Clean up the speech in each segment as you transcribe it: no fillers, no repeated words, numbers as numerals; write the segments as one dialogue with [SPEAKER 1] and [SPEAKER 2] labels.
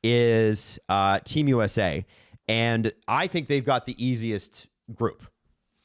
[SPEAKER 1] is Team USA. And I think they've got the easiest group.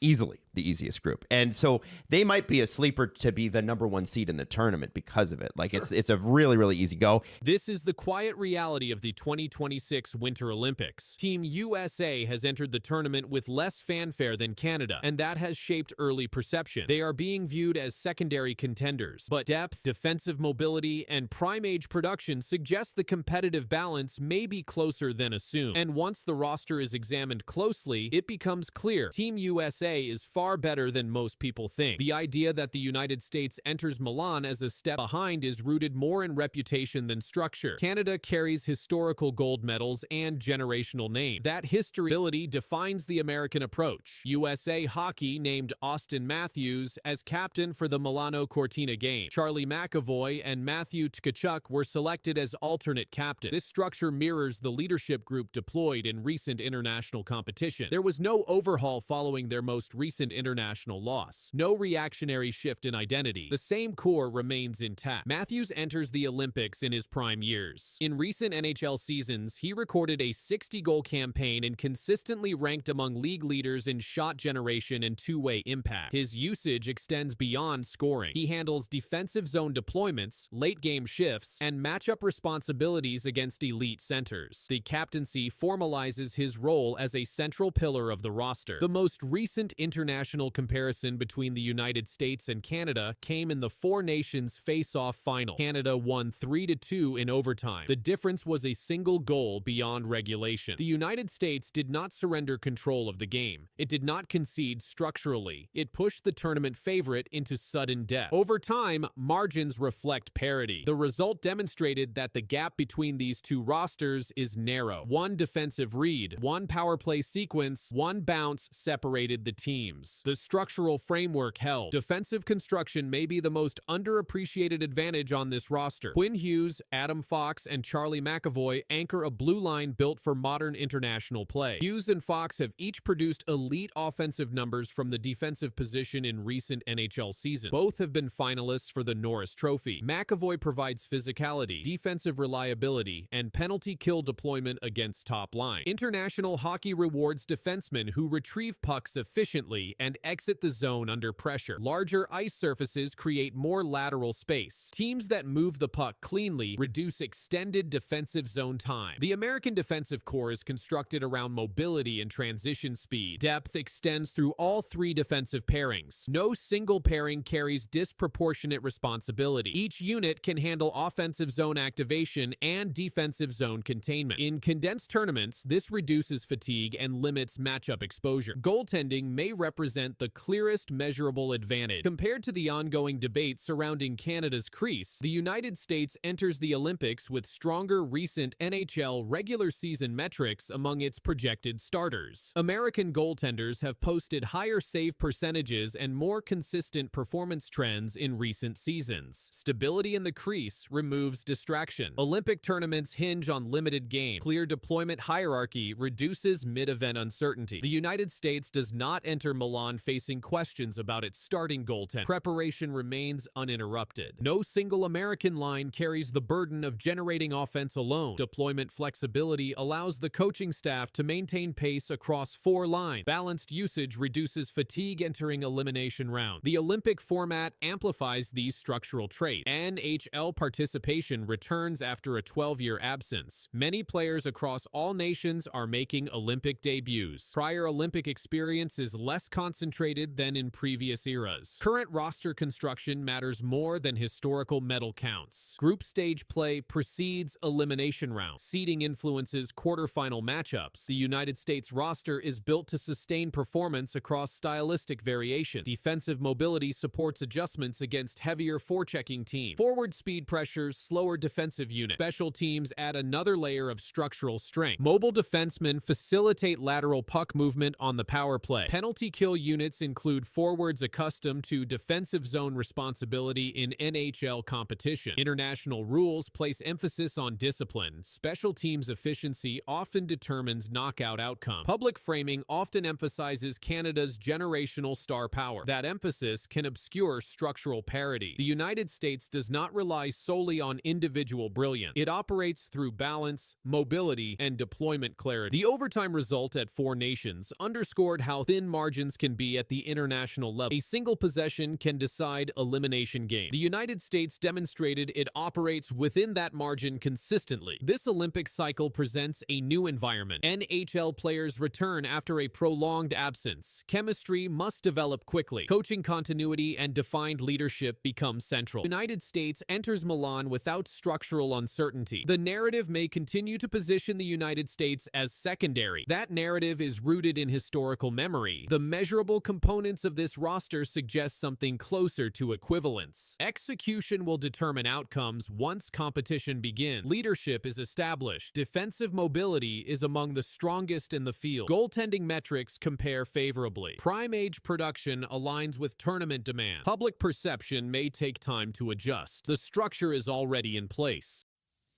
[SPEAKER 1] Easily the easiest group. And so they might be a sleeper to be the number one seed in the tournament because of it. Like it's a really, really easy go.
[SPEAKER 2] This is the quiet reality of the 2026 Winter Olympics. Team USA has entered the tournament with less fanfare than Canada, and that has shaped early perception. They are being viewed as secondary contenders, but depth, defensive mobility, and prime age production suggest the competitive balance may be closer than assumed. And once the roster is examined closely, it becomes clear Team USA is far better than most people think. The idea that the United States enters Milan as a step behind is rooted more in reputation than structure. Canada carries historical gold medals and generational name. That history defines the American approach. USA Hockey named Auston Matthews as captain for the Milano Cortina game. Charlie McAvoy and Matthew Tkachuk were selected as alternate captain. This structure mirrors the leadership group deployed in recent international competition. There was no overhaul following their most recent international loss. No reactionary shift in identity. The same core remains intact. Matthews enters the Olympics in his prime years. In recent NHL seasons, he recorded a 60-goal campaign and consistently ranked among league leaders in shot generation and two-way impact. His usage extends beyond scoring. He handles defensive zone deployments, late-game shifts, and matchup responsibilities against elite centers. The captaincy formalizes his role as a central pillar of the roster. The most recent international comparison between the United States and Canada came in the Four Nations face-off final. Canada won 3-2 in overtime. The difference was a single goal beyond regulation. The United States did not surrender control of the game. It did not concede structurally. It pushed the tournament favorite into sudden death. Over time, margins reflect parity. The result demonstrated that the gap between these two rosters is narrow. One defensive read, one power play sequence, one bounce separated the teams. The structural framework held. Defensive construction may be the most underappreciated advantage on this roster. Quinn Hughes, Adam Fox, and Charlie McAvoy anchor a blue line built for modern international play. Hughes and Fox have each produced elite offensive numbers from the defensive position in recent NHL seasons. Both have been finalists for the Norris Trophy. McAvoy provides physicality, defensive reliability, and penalty kill deployment against top line. International hockey rewards defensemen who retrieve pucks efficiently and exit the zone under pressure. Larger ice surfaces create more lateral space. Teams that move the puck cleanly reduce extended defensive zone time. The American defensive core is constructed around mobility and transition speed. Depth extends through all three defensive pairings. No single pairing carries disproportionate responsibility. Each unit can handle offensive zone activation and defensive zone containment. In condensed tournaments, this reduces fatigue and limits matchup exposure. Goaltending may represent the clearest measurable advantage. Compared to the ongoing debate surrounding Canada's crease, the United States enters the Olympics with stronger recent NHL regular season metrics among its projected starters. American goaltenders have posted higher save percentages and more consistent performance trends in recent seasons. Stability in the crease removes distraction. Olympic tournaments hinge on limited game. Clear deployment hierarchy reduces mid-event uncertainty. The United States does not enter Milan facing questions about its starting goaltender. Preparation remains uninterrupted. No single American line carries the burden of generating offense alone. Deployment flexibility allows the coaching staff to maintain pace across four lines. Balanced usage reduces fatigue entering elimination round. The Olympic format amplifies these structural traits. NHL participation returns after a 12-year absence. Many players across all nations are making Olympic debuts. Prior Olympic experience is less concentrated than in previous eras. Current roster construction matters more than historical medal counts. Group stage play precedes elimination round. Seeding influences quarterfinal matchups. The United States roster is built to sustain performance across stylistic variation. Defensive mobility supports adjustments against heavier forechecking teams. Forward speed pressures slower defensive units. Special teams add another layer of structural strength. Mobile defensemen facilitate lateral puck movement on the power play. Penalty kill units include forwards accustomed to defensive zone responsibility in NHL competition. International rules place emphasis on discipline. Special teams efficiency often determines knockout outcome. Public framing often emphasizes Canada's generational star power. That emphasis can obscure structural parity. The United States does not rely solely on individual brilliance. It operates through balance, mobility, and deployment clarity. The overtime result at Four Nations underscored how thin margins can be at the international level. A single possession can decide elimination game. The United States demonstrated it operates within that margin consistently. This Olympic cycle presents a new environment. NHL players return after a prolonged absence. Chemistry must develop quickly. Coaching continuity and defined leadership become central. The United States enters Milan without structural uncertainty. The narrative may continue to position the United States as secondary. That narrative is rooted in historical memory. The measurable components of this roster suggest something closer to equivalence. Execution will determine outcomes once competition begins. Leadership is established. Defensive mobility is among the strongest in the field. Goaltending metrics compare favorably. Prime age production aligns with tournament demand. Public perception may take time to adjust. The structure is already in place.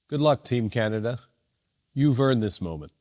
[SPEAKER 3] Good luck, Team Canada. You've earned this moment.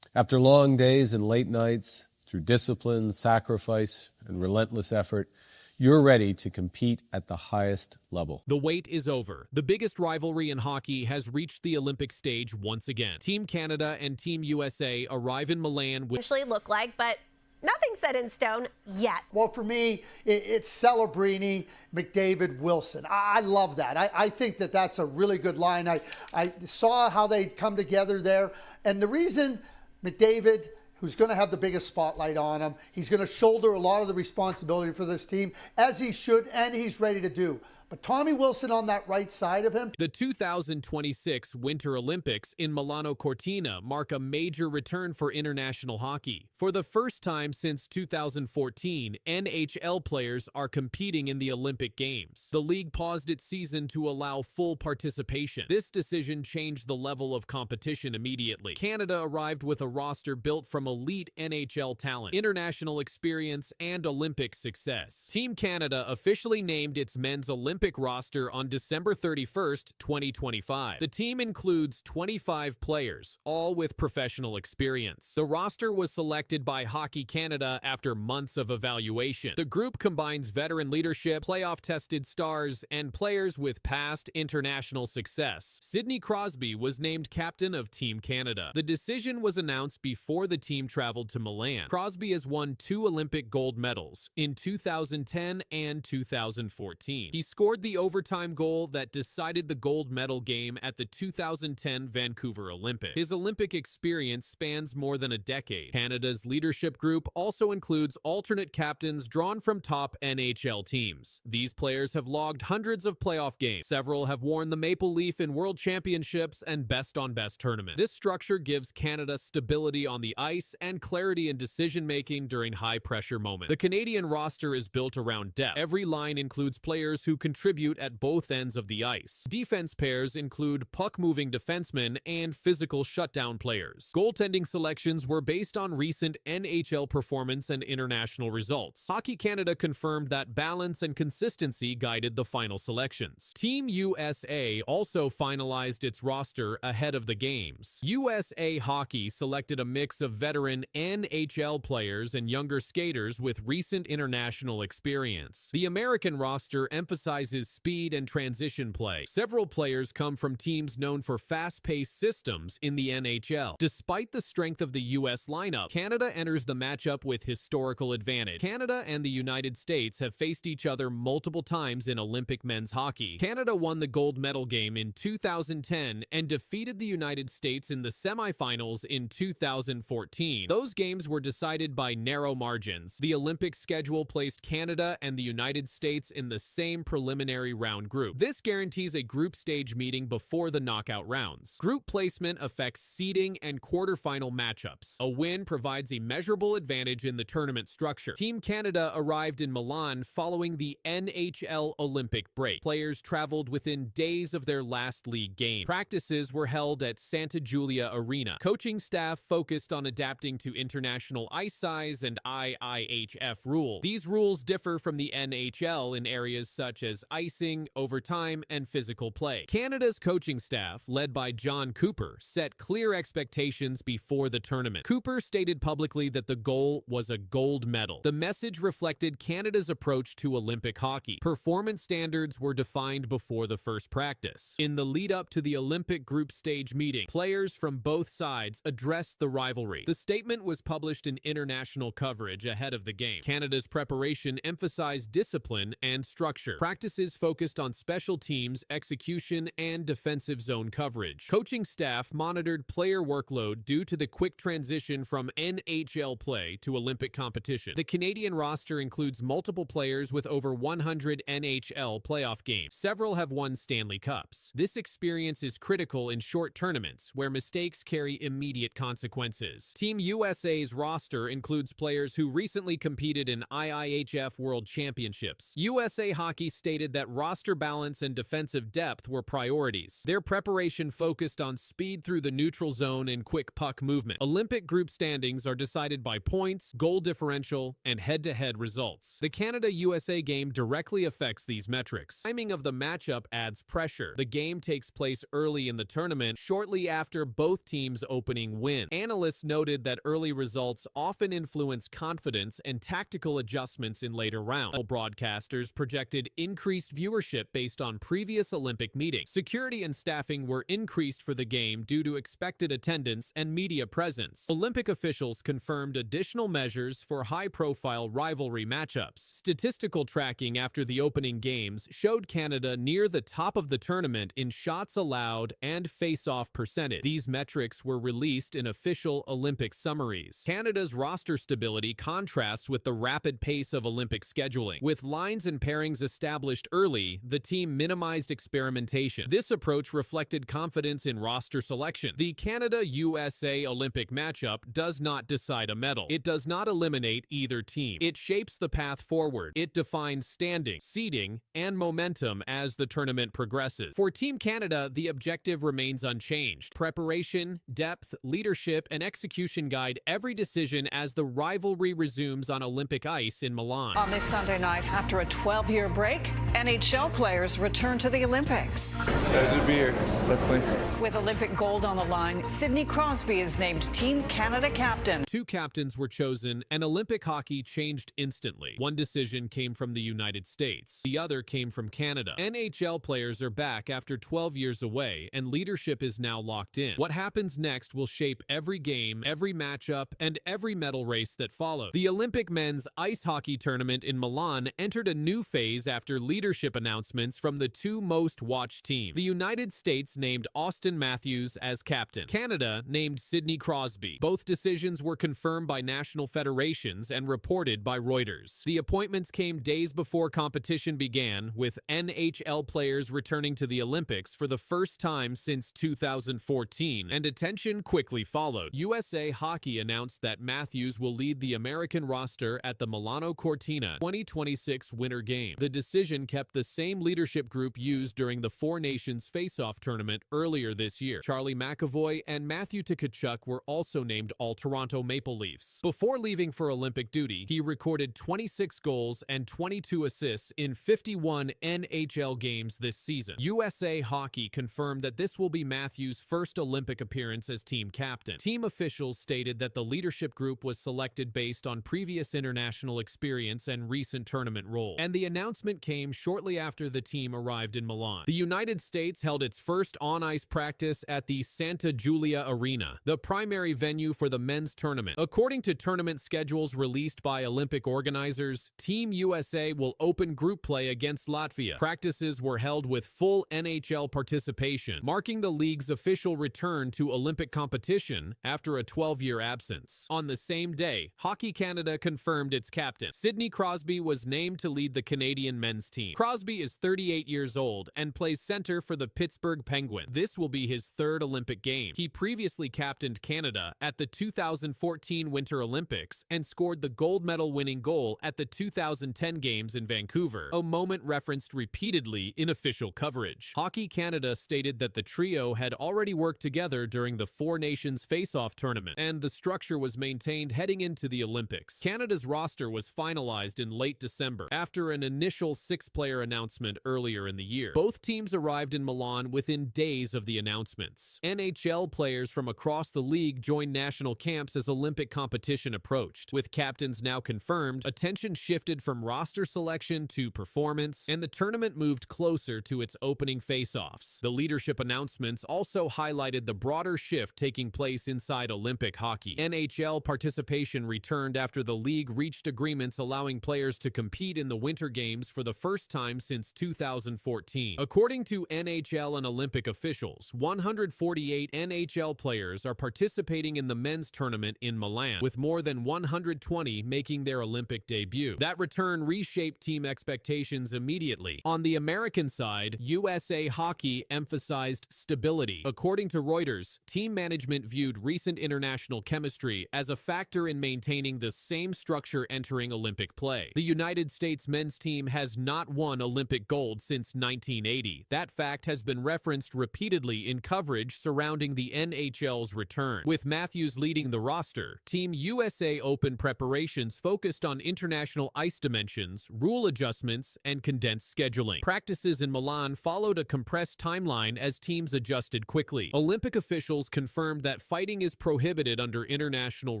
[SPEAKER 3] After long days and late nights, through discipline, sacrifice, and relentless effort, you're ready to compete at the highest level.
[SPEAKER 2] The wait is over. The biggest rivalry in hockey has reached the Olympic stage once again. Team Canada and Team USA arrive in Milan with
[SPEAKER 4] usually look like, but nothing set in stone yet.
[SPEAKER 5] Well, for me, it's Celebrini, McDavid, Wilson. I love that. I think that that's a really good line. I saw how they come together there. And the reason McDavid, who's going to have the biggest spotlight on him, he's going to shoulder a lot of the responsibility for this team, as he should, and he's ready to do. But Tommy Wilson on that right side of him.
[SPEAKER 2] The 2026 Winter Olympics in Milano Cortina mark a major return for international hockey. For the first time since 2014, NHL players are competing in the Olympic Games. The league paused its season to allow full participation. This decision changed the level of competition immediately. Canada arrived with a roster built from elite NHL talent, international experience, and Olympic success. Team Canada officially named its men's Olympic roster on December 31st, 2025. The team includes 25 players, all with professional experience. The roster was selected by Hockey Canada after months of evaluation. The group combines veteran leadership, playoff-tested stars, and players with past international success. Sidney Crosby was named captain of Team Canada. The decision was announced before the team traveled to Milan. Crosby has won 2 Olympic gold medals in 2010 and 2014. He scored the overtime goal that decided the gold medal game at the 2010 Vancouver Olympics. His Olympic experience spans more than a decade. Canada's leadership group also includes alternate captains drawn from top NHL teams. These players have logged hundreds of playoff games. Several have worn the maple leaf in world championships and best-on-best tournaments. This structure gives Canada stability on the ice and clarity in decision-making during high-pressure moments. The Canadian roster is built around depth. Every line includes players who contribute at both ends of the ice. Defense pairs include puck-moving defensemen and physical shutdown players. Goaltending selections were based on recent NHL performance and international results. Hockey Canada confirmed that balance and consistency guided the final selections. Team USA also finalized its roster ahead of the games. USA Hockey selected a mix of veteran NHL players and younger skaters with recent international experience. The American roster emphasizes speed and transition play. Several players come from teams known for fast-paced systems in the NHL. Despite the strength of the U.S. lineup, Canada enters the matchup with historical advantage. Canada and the United States have faced each other multiple times in Olympic men's hockey. Canada won the gold medal game in 2010 and defeated the United States in the semifinals in 2014. Those games were decided by narrow margins. The Olympic schedule placed Canada and the United States in the same preliminary preliminary round group. This guarantees a group stage meeting before the knockout rounds. Group placement affects seeding and quarterfinal matchups. A win provides a measurable advantage in the tournament structure. Team Canada arrived in Milan following the NHL Olympic break. Players traveled within days of their last league game. Practices were held at Santa Giulia Arena. Coaching staff focused on adapting to international ice size and IIHF rules. These rules differ from the NHL in areas such as icing, overtime, and physical play. Canada's coaching staff, led by John Cooper, set clear expectations before the tournament. Cooper stated publicly that the goal was a gold medal. The message reflected Canada's approach to Olympic hockey. Performance standards were defined before the first practice. In the lead-up to the Olympic group stage meeting, players from both sides addressed the rivalry. The statement was published in international coverage ahead of the game. Canada's preparation emphasized discipline and structure. Practices focused on special teams, execution, and defensive zone coverage. Coaching staff monitored player workload due to the quick transition from NHL play to Olympic competition. The Canadian roster includes multiple players with over 100 NHL playoff games. Several have won Stanley Cups. This experience is critical in short tournaments where mistakes carry immediate consequences. Team USA's roster includes players who recently competed in IIHF World Championships. USA Hockey stated that roster balance and defensive depth were priorities. Their preparation focused on speed through the neutral zone and quick puck movement. Olympic group standings are decided by points, goal differential, and head-to-head results. The Canada-USA game directly affects these metrics. Timing of the matchup adds pressure. The game takes place early in the tournament, shortly after both teams' opening win. Analysts noted that early results often influence confidence and tactical adjustments in later rounds. Broadcasters projected increased viewership based on previous Olympic meetings. Security and staffing were increased for the game due to expected attendance and media presence. Olympic officials confirmed additional measures for high-profile rivalry matchups. Statistical tracking after the opening games showed Canada near the top of the tournament in shots allowed and face-off percentage. These metrics were released in official Olympic summaries. Canada's roster stability contrasts with the rapid pace of Olympic scheduling. With lines and pairings established early, the team minimized experimentation. This approach reflected confidence in roster selection. The Canada-USA Olympic matchup does not decide a medal. It does not eliminate either team. It shapes the path forward. It defines standing, seeding, and momentum as the tournament progresses. For Team Canada, the objective remains unchanged. Preparation, depth, leadership, and execution guide every decision as the rivalry resumes on Olympic ice in Milan.
[SPEAKER 6] On this Sunday night, after a 12-year break, NHL players return to the Olympics.
[SPEAKER 7] Excited to be here, definitely.
[SPEAKER 6] With Olympic gold on the line, Sidney Crosby is named Team Canada captain.
[SPEAKER 2] Two captains were chosen, and Olympic hockey changed instantly. One decision came from the United States. The other came from Canada. NHL players are back after 12 years away, and leadership is now locked in. What happens next will shape every game, every matchup, and every medal race that follows. The Olympic men's ice hockey tournament in Milan entered a new phase after leadership announcements from the two most watched teams. The United States named Auston Matthews as captain. Canada named Sidney Crosby. Both decisions were confirmed by national federations and reported by Reuters. The appointments came days before competition began, with NHL players returning to the Olympics for the first time since 2014, and attention quickly followed. USA Hockey announced that Matthews will lead the American roster at the Milano Cortina 2026 Winter Game. The decision kept the same leadership group used during the Four Nations Face-Off tournament earlier this year. Charlie McAvoy and Matthew Tkachuk were also named All-Toronto Maple Leafs. Before leaving for Olympic duty, he recorded 26 goals and 22 assists in 51 NHL games this season. USA Hockey confirmed that this will be Matthews' first Olympic appearance as team captain. Team officials stated that the leadership group was selected based on previous international experience and recent tournament roles, and the announcement came shortly after the team arrived in Milan. The United States held its first on-ice practice at the Santa Giulia Arena, the primary venue for the men's tournament. According to tournament schedules released by Olympic organizers, Team USA will open group play against Latvia. Practices were held with full NHL participation, marking the league's official return to Olympic competition after a 12-year absence. On the same day, Hockey Canada confirmed its captain. Sidney Crosby was named to lead the Canadian men's team. team. Crosby is 38 years old and plays center for the Pittsburgh Penguins. This will be his third Olympic game. He previously captained Canada at the 2014 Winter Olympics and scored the gold medal winning goal at the 2010 Games in Vancouver, a moment referenced repeatedly in official coverage. Hockey Canada stated that the trio had already worked together during the Four Nations Face-Off tournament, and the structure was maintained heading into the Olympics. Canada's roster was finalized in late December after an initial 6-player announcement earlier in the year. Both teams arrived in Milan within days of the announcements. NHL players from across the league joined national camps as Olympic competition approached. With captains now confirmed, attention shifted from roster selection to performance, and the tournament moved closer to its opening face-offs. The leadership announcements also highlighted the broader shift taking place inside Olympic hockey. NHL participation returned after the league reached agreements allowing players to compete in the Winter Games for the first time since 2014. According to NHL and Olympic officials, 148 NHL players are participating in the men's tournament in Milan, with more than 120 making their Olympic debut. That return reshaped team expectations immediately. On the American side, USA Hockey emphasized stability. According to Reuters, team management viewed recent international chemistry as a factor in maintaining the same structure entering Olympic play. The United States men's team has not won Olympic gold since 1980. That fact has been referenced repeatedly in coverage surrounding the NHL's return. With Matthews leading the roster, Team USA Open preparations focused on international ice dimensions, rule adjustments, and condensed scheduling. Practices in Milan followed a compressed timeline as teams adjusted quickly. Olympic officials confirmed that fighting is prohibited under international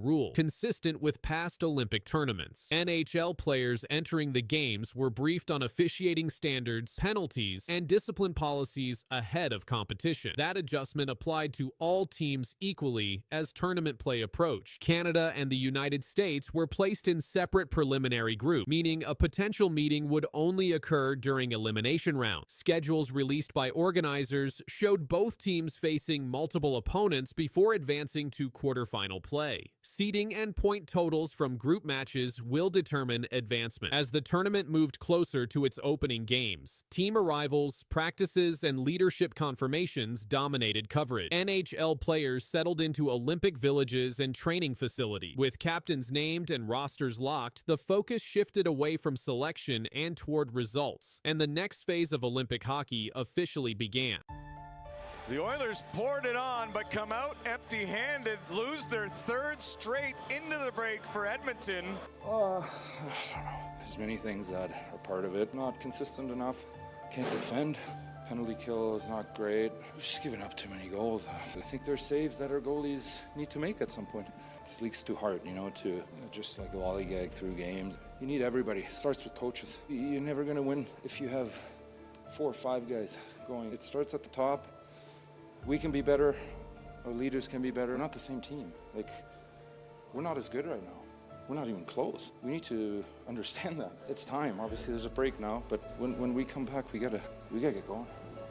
[SPEAKER 2] rule, consistent with past Olympic tournaments. NHL players entering the games were briefed on officiating standards, penalties, and discipline policies ahead of competition. That adjustment applied to all teams equally as tournament play approached. Canada and the United States were placed in separate preliminary groups, meaning a potential meeting would only occur during elimination rounds. Schedules released by organizers showed both teams facing multiple opponents before advancing to quarterfinal play. Seeding and point totals from group matches will determine advancement. As the tournament moved closer to its opening games, team arrivals, practices, and leadership confirmations dominated coverage. NHL players settled into Olympic villages and training facilities. With captains named and rosters locked, the focus shifted away from selection and toward results, and the next phase of Olympic hockey officially began.
[SPEAKER 8] The Oilers poured it on, but come out empty-handed, lose their third straight into the break for Edmonton.
[SPEAKER 7] I don't know. There's many things that are part of it. Not consistent enough. Can't defend. Penalty kill is not great. We're just giving up too many goals. I think there's saves that our goalies need to make at some point. This league's too hard, to just like lollygag through games. You need everybody. It starts with coaches. You're never going to win if you have 4 or 5 guys going. It starts at the top. We can be better. Our leaders can be better. We're not the same team. We're not as good right now. We're not even close. We need to understand that. It's time. Obviously, there's a break now, but when we come back, we gotta get going.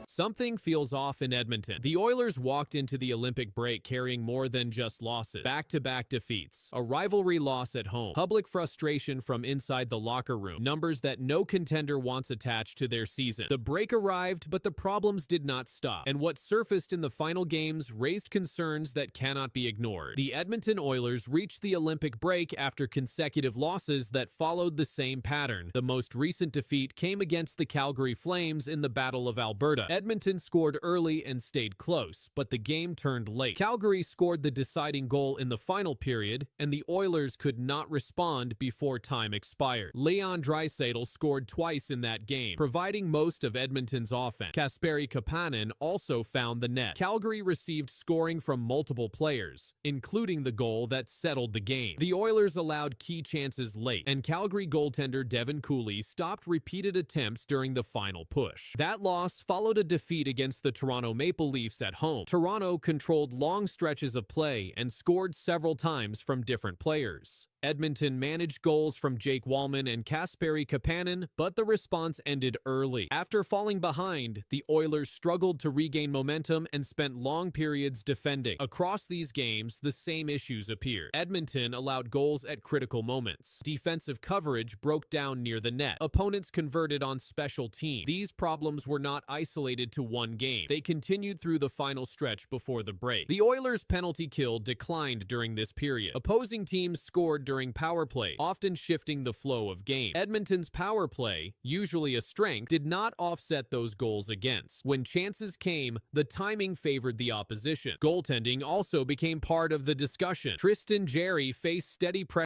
[SPEAKER 2] Something feels off in Edmonton. The Oilers walked into the Olympic break carrying more than just losses. Back-to-back defeats, a rivalry loss at home, public frustration from inside the locker room, numbers that no contender wants attached to their season. The break arrived, but the problems did not stop, and what surfaced in the final games raised concerns that cannot be ignored. The Edmonton Oilers reached the Olympic break after consecutive losses that followed the same pattern. The most recent defeat came against the Calgary Flames in the Battle of Alberta. Edmonton scored early and stayed close, but the game turned late. Calgary scored the deciding goal in the final period, and the Oilers could not respond before time expired. Leon Draisaitl scored twice in that game, providing most of Edmonton's offense. Kasperi Kapanen also found the net. Calgary received scoring from multiple players, including the goal that settled the game. The Oilers allowed key chances late, and Calgary goaltender Devin Cooley stopped repeated attempts during the final push. That loss followed a defeat against the Toronto Maple Leafs at home. Toronto controlled long stretches of play and scored several times from different players. Edmonton managed goals from Jake Wallman and Kasperi Kapanen, but the response ended early. After falling behind, the Oilers struggled to regain momentum and spent long periods defending. Across these games, the same issues appeared. Edmonton allowed goals at critical moments. Defensive coverage broke down near the net. Opponents converted on special teams. These problems were not isolated to one game. They continued through the final stretch before the break. The Oilers' penalty kill declined during this period. Opposing teams scored during power play, often shifting the flow of game. Edmonton's power play, usually a strength, did not offset those goals against. When chances came, the timing favored the opposition. Goaltending also became part of the discussion. Tristan Jarry faced steady pressure